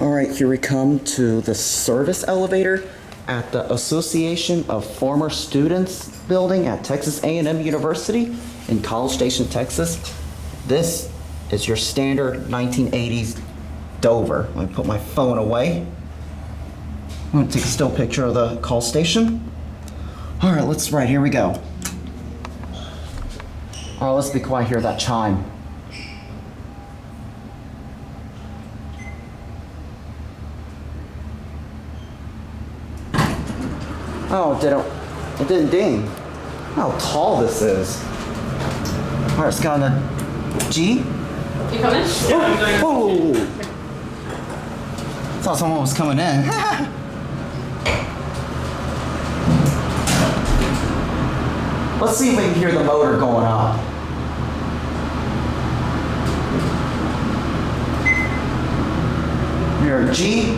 All right, here we come to the service elevator at the Association of Former Students building at Texas A&M University in College Station, Texas. This is your standard 1980s Dover. Let me put my phone away. I'm gonna take a still picture of the call station. All right, right, here we go. All right, let's be quiet, hear that chime. Oh, it didn't ding. How tall this is. All right, it's got a G. You coming? Yeah, I'm going. Oh! Thought someone was coming in. Let's see if we can hear the motor going up. Here, G.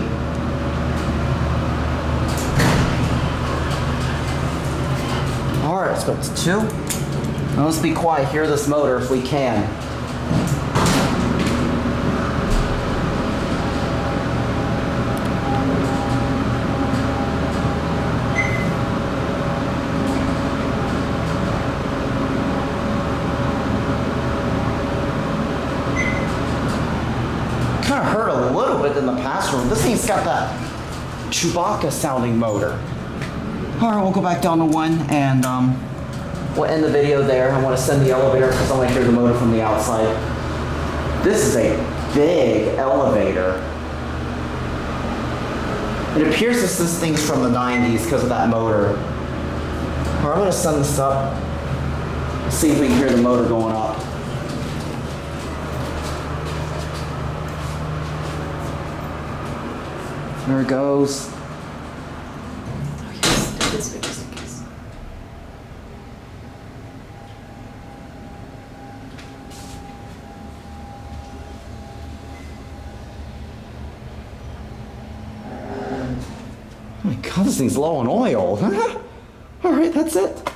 All right, let's go to 2. Now let's be quiet, hear this motor if we can. Kind of hurt a little bit in the past room. This thing's got that Chewbacca sounding motor. All right, we'll go back down to 1 and we'll end the video there. I want to send the elevator because I want to hear the motor from the outside. This is a big elevator. It appears this thing's from the 90s because of that motor. All right, I'm going to send this up. See if we can hear the motor going up. There it goes. This way just in case. Oh my God, this thing's low on oil. All right, that's it.